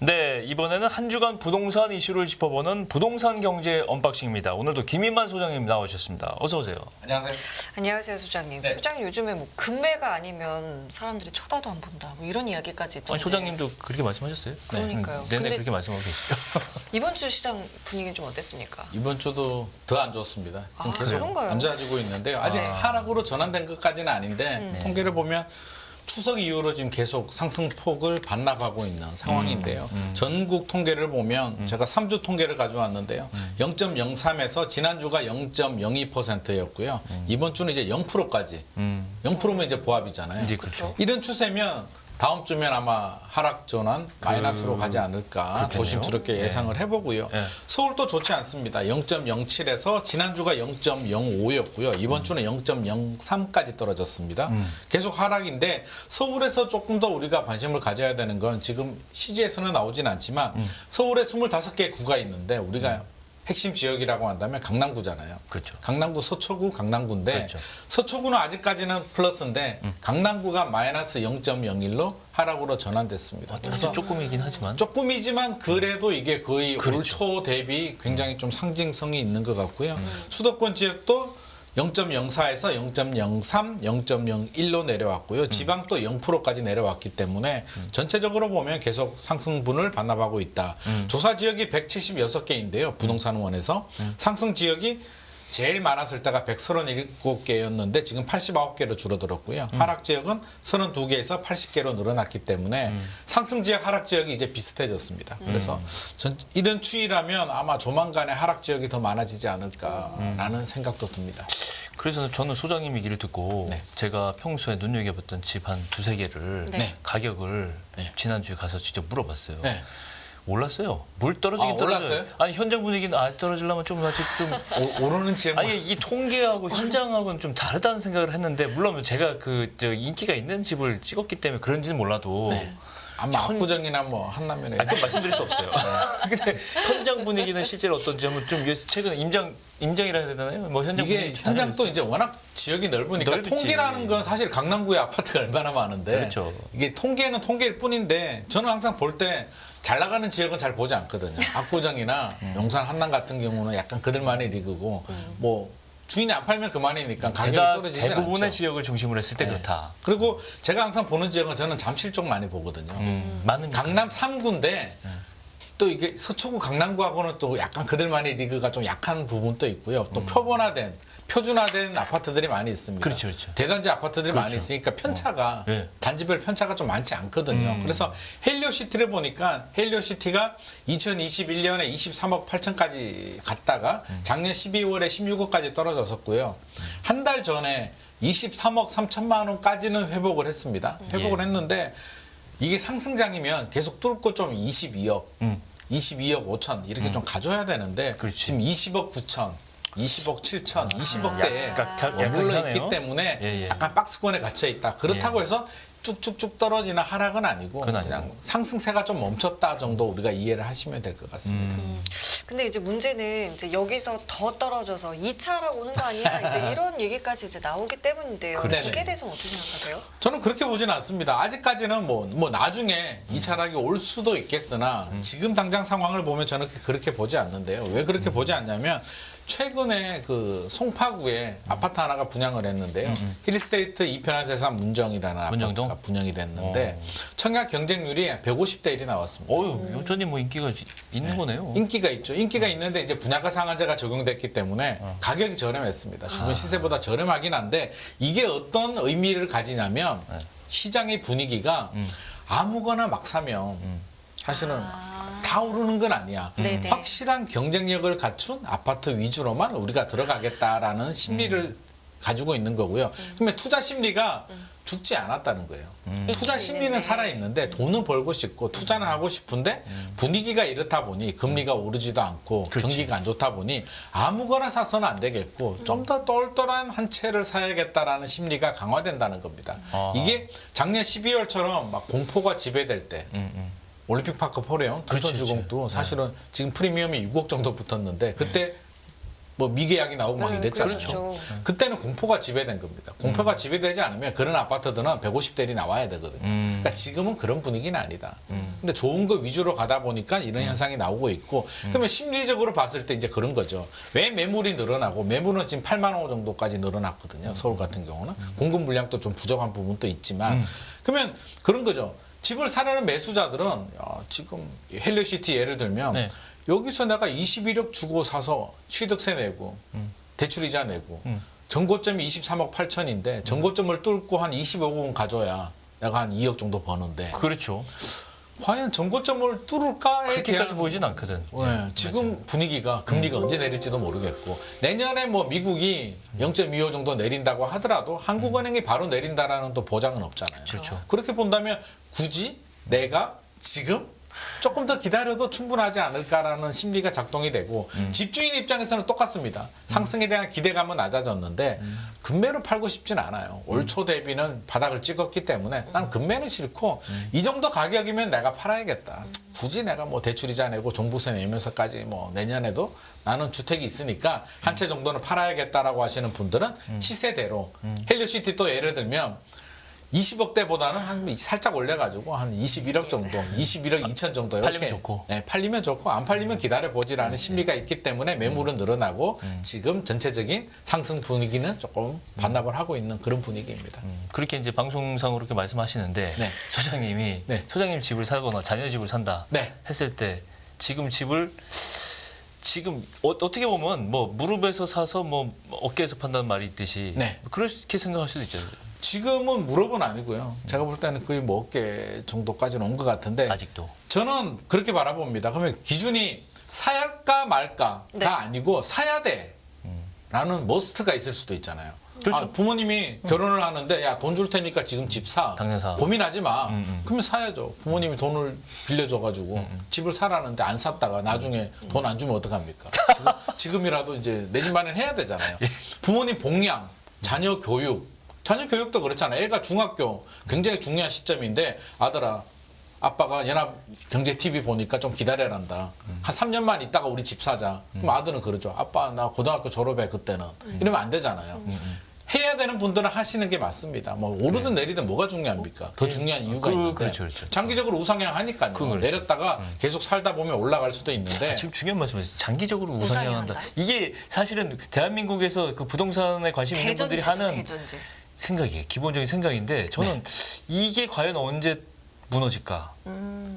네, 이번에는 한 주간 부동산 이슈를 짚어보는 부동산 경제 언박싱입니다. 오늘도 김인만 소장님 나오셨습니다. 어서 오세요. 안녕하세요. 안녕하세요, 소장님. 네. 소장님 요즘에 뭐 금매가 아니면 사람들이 쳐다도 안 본다. 뭐 이런 이야기까지 있던데. 아니, 소장님도 그렇게 말씀하셨어요? 그러니까요. 내내 근데 그렇게 말씀하고 계시죠. 이번 주 시장 분위기는 좀 어땠습니까? 이번 주도 더 안 좋습니다. 지금 계속 그런가요? 안 좋아지고 있는데요. 아직 하락으로 전환된 것까지는 아닌데 통계를 보면 추석 이후로 지금 계속 상승폭을 반납하고 있는 상황인데요. 전국 통계를 보면 제가 3주 통계를 가져왔는데요. 0.03에서 지난주가 0.02%였고요. 이번 주는 이제 0%까지. 0%면 이제 보합이잖아요. 이제 그렇죠. 이런 추세면 다음 주면 아마 하락 전환 마이너스로 가지 않을까 그렇겠네요. 조심스럽게 예상을 해보고요. 네. 서울도 좋지 않습니다. 0.07에서 지난주가 0.05였고요. 이번 주는 0.03까지 떨어졌습니다. 계속 하락인데 서울에서 조금 더 우리가 관심을 가져야 되는 건 지금 CG에서는 나오진 않지만 서울에 25개 구가 있는데 우리가 핵심 지역이라고 한다면 강남구잖아요. 그렇죠. 강남구 서초구 강남구인데 그렇죠. 서초구는 아직까지는 플러스인데 강남구가 마이너스 0.01로 하락으로 전환됐습니다. 아주 조금이긴 하지만. 조금이지만 그래도 이게 거의 그렇죠. 올 초 대비 굉장히 좀 상징성이 있는 것 같고요. 수도권 지역도 0.04에서 0.03, 0.01로 내려왔고요. 지방도 0%까지 내려왔기 때문에 전체적으로 보면 계속 상승분을 반납하고 있다. 조사 지역이 176개인데요. 부동산원에서 상승 지역이 제일 많았을 때가 137개였는데 지금 89개로 줄어들었고요. 하락 지역은 32개에서 80개로 늘어났기 때문에 상승 지역, 하락 지역이 이제 비슷해졌습니다. 그래서 이런 추이라면 아마 조만간에 하락 지역이 더 많아지지 않을까라는 생각도 듭니다. 그래서 저는 소장님 얘기를 듣고 네. 제가 평소에 눈여겨봤던 집 한 두세 개를 네. 가격을 네. 지난주에 가서 직접 물어봤어요. 네. 올랐어요. 물 떨어지긴 떨어져요. 올랐어요? 아니 현장 분위기는 떨어지려면 좀 아직 좀 오르는 지역 아니 이 통계하고 현장하고는 좀 다르다는 생각을 했는데 물론 제가 저 인기가 있는 집을 찍었기 때문에 그런지는 몰라도 아마 압구정이나 뭐 한남면에 그건 말씀드릴 수 없어요. 근데 현장 분위기는 실제로 어떤지 한번 좀 최근 임장이라 해야 되나요? 뭐 현장 이게 분위기 현장도 이제 워낙 지역이 넓으니까 넓지. 통계라는 건 사실 강남구의 아파트가 얼마나 많은데 그렇죠. 이게 통계는 통계일 뿐인데 저는 항상 볼 때 잘 나가는 지역은 잘 보지 않거든요. 압구정이나 용산 한남 같은 경우는 약간 그들만의 리그고 뭐 주인이 안 팔면 그만이니까 가격이 떨어지지 않죠. 대부분의 지역을 중심으로 했을 때 그렇다. 그리고 제가 항상 보는 지역은 저는 잠실 쪽 많이 보거든요. 많은 강남 3구인데 또 이게 서초구 강남구하고는 또 약간 그들만의 리그가 좀 약한 부분도 있고요. 또 표준화된 아파트들이 많이 있습니다. 그렇죠, 그렇죠. 대단지 아파트들이 많이 그렇죠. 있으니까 편차가 네. 단지별 편차가 좀 많지 않거든요. 그래서 헬리오시티를 보니까 헬리오시티가 2021년에 23억 8천까지 갔다가 작년 12월에 16억까지 떨어졌었고요. 한 달 전에 23억 3천만 원까지는 회복을 했습니다. 회복을 예. 했는데 이게 상승장이면 계속 뚫고 좀 22억, 22억 5천 이렇게 좀 가져야 되는데 그렇지. 지금 20억 9천, 20억 7천, 20억대에 약간 머물러 약하네요. 있기 때문에 예, 예. 약간 박스권에 갇혀 있다. 그렇다고 해서 쭉쭉쭉 떨어지나 하락은 아니고 그건 그냥 아니고. 상승세가 좀 멈췄다 정도 우리가 이해를 하시면 될 것 같습니다. 근데 이제 문제는 이제 여기서 더 떨어져서 2차라고 오는 거 아니야? 이제 이런 얘기까지 이제 나오기 때문인데요. 그러네. 이게 대해서는 어떻게 생각하세요? 저는 그렇게 보지는 않습니다. 아직까지는 뭐 나중에 이 차락이 올 수도 있겠으나 지금 당장 상황을 보면 저는 그렇게 보지 않는데요. 왜 그렇게 보지 않냐면 최근에 그 송파구에 아파트 하나가 분양을 했는데요. 힐스테이트 이편한세상 문정이라는 문정동? 아파트가 분양이 됐는데 청약 경쟁률이 150대 1이 나왔습니다. 어유 여전히 뭐 인기가 있는 거네요. 인기가 있죠. 인기가 있는데 이제 분양가 상한제가 적용됐기 때문에 가격이 저렴했습니다. 주변 시세보다 저렴하긴 한데 이게 어떤 의미를 가지냐면 시장의 분위기가 아무거나 막 사면 사실은 다 오르는 건 아니야. 네네. 확실한 경쟁력을 갖춘 아파트 위주로만 우리가 들어가겠다라는 심리를 가지고 있는 거고요. 그러면 투자 심리가 죽지 않았다는 거예요. 투자 심리는 있는데. 살아있는데 돈은 벌고 싶고 투자는 하고 싶은데 분위기가 이렇다 보니 금리가 오르지도 않고 경기가 안 좋다 보니 아무거나 사서는 안 되겠고 좀 더 똘똘한 한 채를 사야겠다라는 심리가 강화된다는 겁니다. 아하. 이게 작년 12월처럼 막 공포가 지배될 때 올림픽파크 포레온 그렇지, 둔촌주공도 사실은 지금 프리미엄이 6억 정도 붙었는데 그때 뭐 미계약이 나오고 막 네, 이랬잖아요. 그렇죠. 그때는 공포가 지배된 겁니다. 공포가 지배되지 않으면 그런 아파트들은 150대리 나와야 되거든요. 그러니까 지금은 그런 분위기는 아니다. 근데 좋은 거 위주로 가다 보니까 이런 현상이 나오고 있고 그러면 심리적으로 봤을 때 이제 그런 거죠. 왜 매물이 늘어나고 매물은 지금 8만 호 정도까지 늘어났거든요. 서울 같은 경우는 공급 물량도 좀 부족한 부분도 있지만 그러면 그런 거죠. 집을 사려는 매수자들은 지금 헬리오시티 예를 들면 네. 여기서 내가 21억 주고 사서 취득세 내고 대출이자 내고 전고점이 23억 8천인데 전고점을 뚫고 한 25억은 가져야 내가 한 2억 정도 버는데 그렇죠. 과연 전고점을 뚫을까에 그렇게까지 대한 보이진 않거든. 네, 지금 분위기가 금리가 언제 내릴지도 모르겠고 내년에 뭐 미국이 0.25 정도 내린다고 하더라도 한국은행이 바로 내린다라는 또 보장은 없잖아요. 그렇죠. 그렇게 본다면 굳이 내가 지금 조금 더 기다려도 충분하지 않을까라는 심리가 작동이 되고 집주인 입장에서는 똑같습니다. 상승에 대한 기대감은 낮아졌는데 금매로 팔고 싶진 않아요. 올 초 대비는 바닥을 찍었기 때문에 난 금매는 싫고 이 정도 가격이면 내가 팔아야겠다. 굳이 내가 뭐 대출이자 내고 종부세 내면서까지 뭐 내년에도 나는 주택이 있으니까 한 채 정도는 팔아야겠다라고 하시는 분들은 시세대로 헬리오시티 또 예를 들면 20억대보다는 한 살짝 올려가지고 한 21억 정도, 21억 2천 정도 이렇게 팔리면 좋고. 네, 팔리면 좋고 안 팔리면 기다려보지라는 심리가 있기 때문에 매물은 늘어나고 지금 전체적인 상승 분위기는 조금 반납을 하고 있는 그런 분위기입니다. 그렇게 이제 방송상으로 그렇게 말씀하시는데 네. 소장님이 네. 소장님 집을 사거나 자녀 집을 산다 네. 했을 때 지금 집을 지금 어떻게 보면 뭐 무릎에서 사서 뭐 어깨에서 판다는 말이 있듯이 네. 그렇게 생각할 수도 있죠. 지금은 무릎은 아니고요. 제가 볼 때는 거의 뭐 어깨 정도까지는 온 것 같은데 아직도. 저는 그렇게 바라봅니다. 그러면 기준이 사할까 말까가 네. 아니고 사야 돼라는 머스트가 있을 수도 있잖아요. 그렇죠. 아, 부모님이 결혼을 하는데 야 돈 줄 테니까 지금 집 사. 당장 사. 고민하지 마. 그러면 사야죠. 부모님이 돈을 빌려줘가지고 집을 사라는데 안 샀다가 나중에 돈 안 주면 어떡합니까? 지금이라도 이제 내 집 마련해야 되잖아요. 부모님 복양, 자녀 교육. 자녀 교육도 그렇잖아요. 애가 중학교 굉장히 중요한 시점인데 아들아 아빠가 연합 경제 TV 보니까 좀 기다려란다. 한 3년만 있다가 우리 집 사자. 그럼 아들은 그러죠. 아빠 나 고등학교 졸업해 그때는. 이러면 안 되잖아요. 해야 되는 분들은 하시는 게 맞습니다. 뭐 오르든 내리든 뭐가 중요합니까? 더 중요한 이유가 있는데 그렇죠, 그렇죠. 장기적으로 우상향하니까요. 그렇죠. 내렸다가 계속 살다 보면 올라갈 수도 있는데 지금 중요한 말씀이세요. 장기적으로 우상향한다. 우상향한다. 이게 사실은 대한민국에서 그 부동산에 관심 있는 분들이 대전제죠, 하는 대전제. 생각이에요. 기본적인 생각인데 저는 이게 과연 언제 무너질까?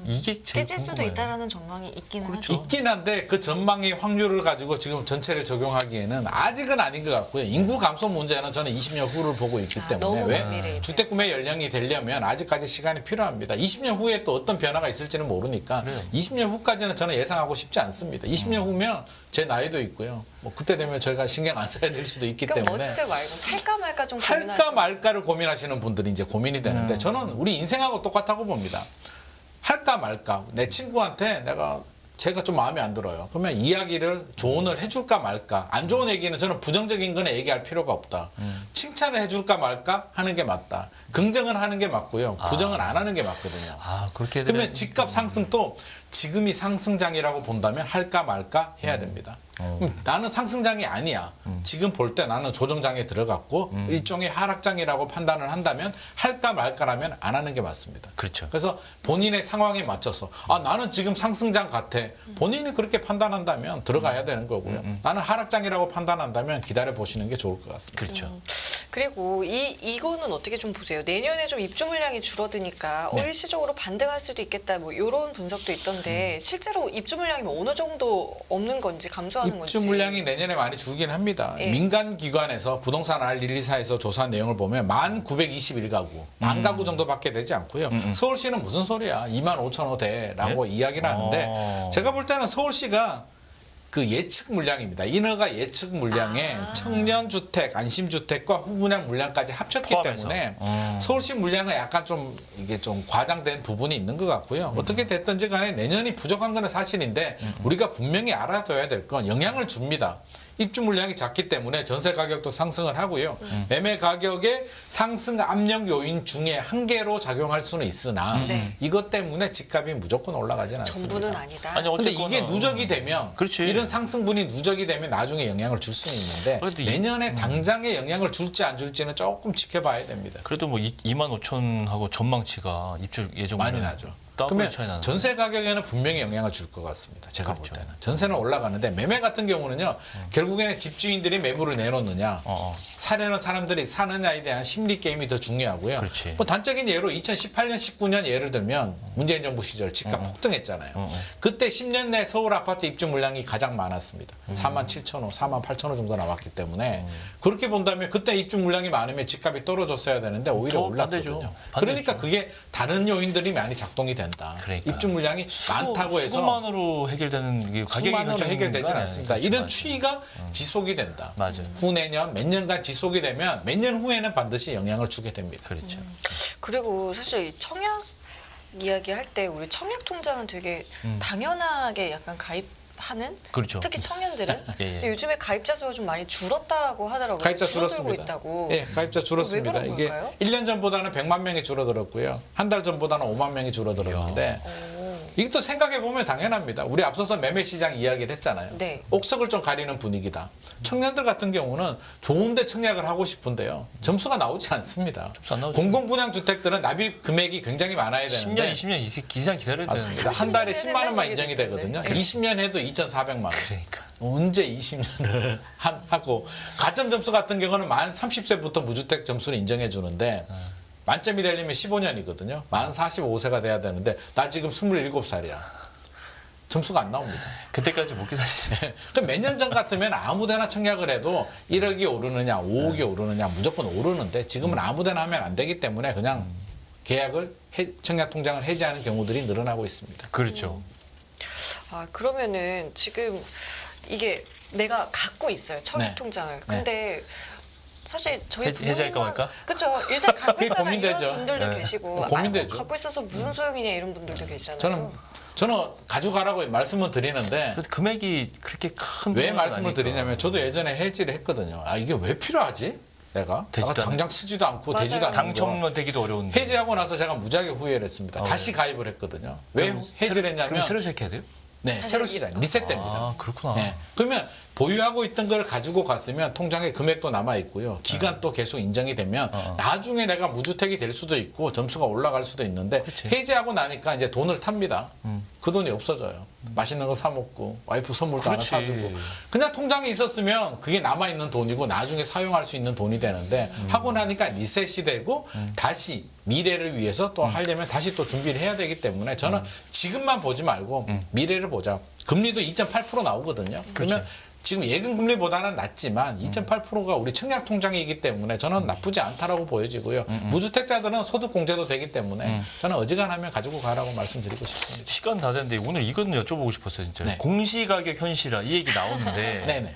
이게 제일 깨질 수도 궁금해요. 있다라는 전망이 있기는 그렇죠. 하죠. 있긴 한데 그 전망의 확률을 가지고 지금 전체를 적용하기에는 아직은 아닌 것 같고요. 인구 감소 문제는 저는 20년 후를 보고 있기 때문에 너무 왜 면밀해. 주택 구매 연령이 되려면 아직까지 시간이 필요합니다. 20년 후에 또 어떤 변화가 있을지는 모르니까 그래요. 20년 후까지는 저는 예상하고 싶지 않습니다. 20년 후면 제 나이도 있고요. 뭐 그때 되면 저희가 신경 안 써야 될 수도 있기 그럼 때문에 머스트 말고 살까 말까 좀 할까 고민하시는 말까를 고민하시는 분들이 이제 고민이 되는데 저는 우리 인생하고 똑같다고 봅니다. 할까 말까. 내 친구한테 제가 좀 마음에 안 들어요. 그러면 이야기를 조언을 해줄까 말까. 안 좋은 얘기는 저는 부정적인 거는 얘기할 필요가 없다. 칭찬을 해줄까 말까 하는 게 맞다. 긍정은 하는 게 맞고요. 부정은 안 하는 게 맞거든요. 아 그렇게 그러면 집값 상승도 지금이 상승장이라고 본다면 할까 말까 해야 됩니다. 나는 상승장이 아니야. 지금 볼 때 나는 조정장에 들어갔고 일종의 하락장이라고 판단을 한다면 할까 말까라면 안 하는 게 맞습니다. 그렇죠. 그래서 본인의 상황에 맞춰서 나는 지금 상승장 같아. 본인이 그렇게 판단한다면 들어가야 되는 거고요. 나는 하락장이라고 판단한다면 기다려 보시는 게 좋을 것 같습니다. 그렇죠. 그리고 이거는 어떻게 좀 보세요. 내년에 좀 입주 물량이 줄어드니까 네. 일시적으로 반등할 수도 있겠다. 뭐 이런 분석도 있던데 실제로 입주 물량이 어느 정도 없는 건지 감소하는 건지. 입주 물량이 내년에 많이 줄긴 합니다. 예. 민간 기관에서 부동산 R124에서 조사한 내용을 보면 1921가구, 10,000가구 정도밖에 되지 않고요. 서울시는 무슨 소리야? 25,000호대라고 이야기를 하는데 제가 볼 때는 서울시가 그 예측 물량입니다. 인허가 예측 물량에 청년 주택, 안심 주택과 후분양 물량까지 합쳤기 포함해서. 때문에 서울시 물량은 약간 좀 이게 좀 과장된 부분이 있는 것 같고요. 어떻게 됐든지 간에 내년이 부족한 건 사실인데 우리가 분명히 알아둬야 될 건 영향을 줍니다. 입주 물량이 작기 때문에 전세 가격도 상승을 하고요. 매매 가격의 상승 압력 요인 중에 한 개로 작용할 수는 있으나 네. 이것 때문에 집값이 무조건 올라가지는 않습니다. 전부는 아니다. 아니, 근데 어쨌거나 이게 누적이 되면 그렇지. 이런 상승분이 누적이 되면 나중에 영향을 줄 수는 있는데 그래도 내년에 당장에 영향을 줄지 안 줄지는 조금 지켜봐야 됩니다. 그래도 뭐 25,000하고 전망치가 입주 예정 많이 나죠. 더블 그러면 차이 나는 전세 가격에는 분명히 영향을 줄 것 같습니다. 제가 그렇죠. 볼 때는. 전세는 올라가는데 매매 같은 경우는요. 결국에는 집주인들이 매물을 내놓느냐 사려는 사람들이 사느냐에 대한 심리 게임이 더 중요하고요. 그렇지. 뭐 단적인 예로 2018년, 19년 예를 들면 문재인 정부 시절 집값 폭등했잖아요. 그때 10년 내 서울 아파트 입주 물량이 가장 많았습니다. 47,000호, 48,000호 정도 나왔기 때문에 그렇게 본다면 그때 입주 물량이 많으면 집값이 떨어졌어야 되는데 오히려 더 올랐거든요. 반대죠. 그러니까 그게 다른 요인들이 많이 작동이 된다. 그러니까. 입주 물량이 많다고 해서 수만으로 해결되는 게 가격이 수만으로 해결되지는 않습니다. 이런 맞아요. 추이가 지속이 된다. 맞아요. 후내년 몇 년간 지속이 되면 몇 년 후에는 반드시 영향을 주게 됩니다. 그렇죠. 그리고 사실 이 청약 이야기할 때 우리 청약 통장은 되게 당연하게 약간 가입하는 그렇죠. 특히 청년들은 예, 예. 근데 요즘에 가입자 수가 좀 많이 줄었다고 하더라고요. 가입자 줄어들고 줄었습니다. 있다고. 예, 가입자 줄었습니다. 왜 그런 이게 걸까요? 1년 전보다는 100만 명이 줄어들었고요. 한 달 전보다는 5만 명이 줄어들었는데 이것도 생각해 보면 당연합니다. 우리 앞서서 매매 시장 이야기를 했잖아요. 네. 옥석을 좀 가리는 분위기다. 청년들 같은 경우는 좋은데 청약을 하고 싶은데요. 점수가 나오지 않습니다. 안 나오죠. 공공분양 주택들은 납입 금액이 굉장히 많아야 10년, 되는데 20년 이상 기다려야 맞습니다. 되는데. 한 달에 30년 10만 원만 되는 인정이 얘기 되거든요. 듣는데. 20년 해도 2,400만 원. 그러니까. 언제 20년을 하고 가점 점수 같은 경우는 만 30세부터 무주택 점수를 인정해 주는데 만점이 되려면 15년이거든요. 만 45세가 돼야 되는데 나 지금 27살이야. 점수가 안 나옵니다. 그때까지 못 기다리지. 그럼 몇 년 전 같으면 아무데나 청약을 해도 1억이 오르느냐 5억이 오르느냐 무조건 오르는데 지금은 아무데나 하면 안 되기 때문에 그냥 계약을 청약 통장을 해지하는 경우들이 늘어나고 있습니다. 그렇죠. 아 그러면은 지금 이게 내가 갖고 있어요 청약 네. 통장을. 근데 사실 저희 해지할까 말까? 그렇죠. 일단 갖고 그게 있어라 고민되죠. 이런 분들도 네. 계시고 고민되죠. 갖고 있어서 무슨 소용이냐 이런 분들도 계시잖아요. 저는 가져가라고 말씀을 드리는데 그래서 금액이 그렇게 큰 왜 돈은 말씀을 아니니까. 드리냐면 저도 예전에 해지를 했거든요. 아 이게 왜 필요하지? 내가 되지도 당장 쓰지도 않고 맞아요. 되지도 않는 거. 당첨되기도 어려운데. 해지하고 나서 제가 무지하게 후회를 했습니다. 다시 가입을 했거든요. 왜 그럼 해지를 했냐면 그럼 새로 시작해야 돼요? 네, 새로 시작 리셋됩니다. 아, 그렇구나. 네. 그러면 보유하고 있던 걸 가지고 갔으면 통장에 금액도 남아 있고요. 기간도 계속 인정이 되면 나중에 내가 무주택이 될 수도 있고 점수가 올라갈 수도 있는데 그치. 해지하고 나니까 이제 돈을 탑니다. 그 돈이 없어져요. 맛있는 거 사 먹고 와이프 선물도 하나 그렇지. 사주고 그냥 통장에 있었으면 그게 남아 있는 돈이고 나중에 사용할 수 있는 돈이 되는데 하고 나니까 리셋이 되고 다시 미래를 위해서 또 하려면 다시 또 준비를 해야 되기 때문에 저는 지금만 보지 말고 미래를 보자. 금리도 2.8% 나오거든요. 그러면 지금 예금 금리보다는 낮지만 2.8%가 우리 청약 통장이기 때문에 저는 나쁘지 않다라고 보여지고요. 무주택자들은 소득 공제도 되기 때문에 저는 어지간하면 가지고 가라고 말씀드리고 싶습니다. 시간 다 됐는데 오늘 이거는 여쭤보고 싶었어요, 진짜. 네. 공시가격 현실화 이 얘기 나오는데 네네.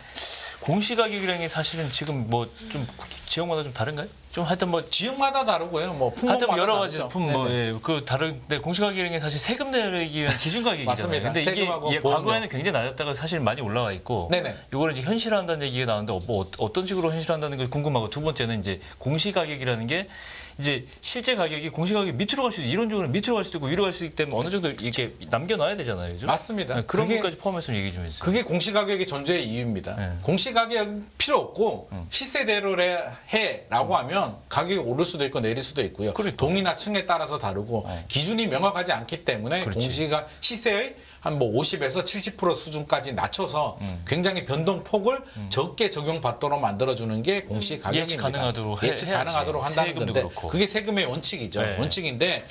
공시가격이라는 게 사실은 지금 뭐 좀 지역마다 좀 다른가요? 좀 하여튼 뭐 지역마다 다르고요. 뭐 하여튼 품목마다 여러 가지 다르죠. 제품 뭐 네네. 예, 그 다른데 공시가격이라는 게 사실 세금 내기 위한 기준 가격이잖아요. 맞습니다. 근데 이게 세금하고 예, 보험료. 과거에는 굉장히 낮았다가 사실 많이 올라와 있고 네네. 이거를 이제 현실화한다는 얘기가 나오는데 뭐 어떤 식으로 현실화한다는 게 궁금하고 두 번째는 이제 공시가격이라는 게 이제 실제 가격이 공시가격이 밑으로 갈 수도 이론적으로 밑으로 갈 수도 있고 위로 갈 수도 있기 때문에 어느 정도 이렇게 남겨놔야 되잖아요. 그죠? 맞습니다. 네, 그런 그게- 것까지 포함해서 얘기 좀 해주세요. 그게 공시가격의 존재의 이유입니다. 네. 공시가격 필요 없고 시세대로 해라고 하면 가격이 오를 수도 있고 내릴 수도 있고요. 그러니까. 동이나 층에 따라서 다르고 기준이 명확하지 않기 때문에 그렇지. 공시가 시세의 한 뭐 50에서 70% 수준까지 낮춰서 굉장히 변동폭을 적게 적용받도록 만들어주는 게 공시가격입니다. 예측 가능하도록 예측 해야지. 가능하도록 한다는 세금도 건데 그렇고. 그게 세금의 원칙이죠. 네. 원칙인데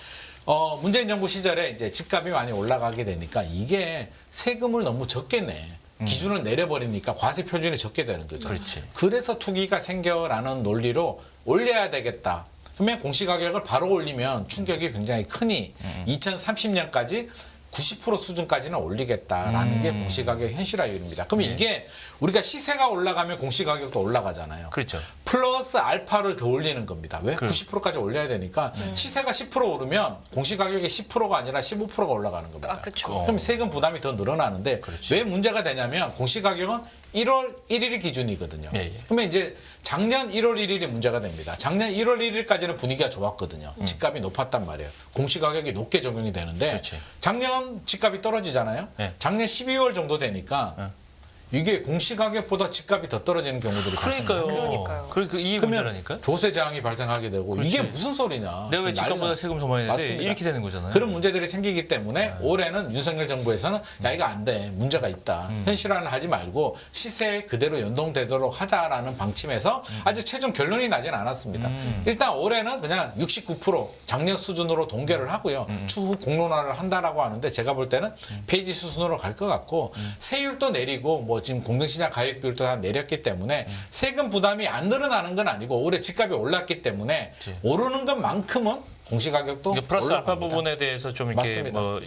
문재인 정부 시절에 이제 집값이 많이 올라가게 되니까 이게 세금을 너무 적게 내. 기준을 내려버리니까 과세 표준이 적게 되는 거죠. 그렇지. 그래서 투기가 생겨라는 논리로 올려야 되겠다. 그러면 공시가격을 바로 올리면 충격이 굉장히 크니 2030년까지 90% 수준까지는 올리겠다라는 게 공시가격 현실화율입니다. 그러면 예. 이게 우리가 시세가 올라가면 공시가격도 올라가잖아요. 그렇죠. 플러스 알파를 더 올리는 겁니다. 왜? 그럼. 90%까지 올려야 되니까 시세가 10% 오르면 공시가격이 10%가 아니라 15%가 올라가는 겁니다. 아, 그렇죠. 그럼 세금 부담이 더 늘어나는데 그렇지. 왜 문제가 되냐면 공시가격은 1월 1일이 기준이거든요. 예, 예. 그러면 이제 작년 1월 1일이 문제가 됩니다. 작년 1월 1일까지는 분위기가 좋았거든요. 집값이 높았단 말이에요. 공시가격이 높게 적용이 되는데 그렇지. 작년 집값이 떨어지잖아요. 예. 작년 12월 정도 되니까 이게 공시가격보다 집값이 더 떨어지는 경우들이 발생해요. 그러니까요. 이게 그러면 문제라니까. 조세 저항이 발생하게 되고 그렇지. 이게 무슨 소리냐. 내가 왜 지금 집값보다 난리나. 세금 더 많이 내는데 맞습니다. 이렇게 되는 거잖아요. 그런 문제들이 생기기 때문에 올해는 윤석열 정부에서는 야 이거 안 돼. 문제가 있다. 현실화는 하지 말고 시세에 그대로 연동되도록 하자라는 방침에서 아직 최종 결론이 나진 않았습니다. 일단 올해는 그냥 69% 작년 수준으로 동결을 하고요. 추후 공론화를 한다라고 하는데 제가 볼 때는 페이지 수준으로 갈 것 같고 세율도 내리고 뭐 지금 공정시장 가액 비율도 다 내렸기 때문에 세금 부담이 안 늘어나는 건 아니고 올해 집값이 올랐기 때문에 그치. 오르는 것만큼은 공시가격도 이게 플러스 알파 올라갑니다. 부분에 대해서 좀 이렇게 맞습니다. 뭐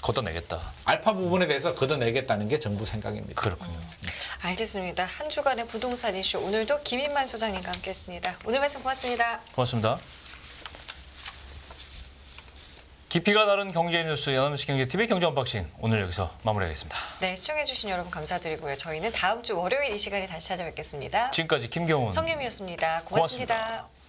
걷어내겠다. 알파 부분에 대해서 걷어내겠다는 게 정부 생각입니다. 그렇군요. 알겠습니다. 한 주간의 부동산 이슈 오늘도 김인만 소장님과 함께했습니다. 오늘 말씀 고맙습니다. 고맙습니다. 깊이가 다른 경제 뉴스 연합뉴스 경제TV 경제 언박싱 오늘 여기서 마무리하겠습니다. 네, 시청해주신 여러분 감사드리고요. 저희는 다음 주 월요일 이 시간에 다시 찾아뵙겠습니다. 지금까지 김경훈 성김이었습니다. 고맙습니다. 고맙습니다.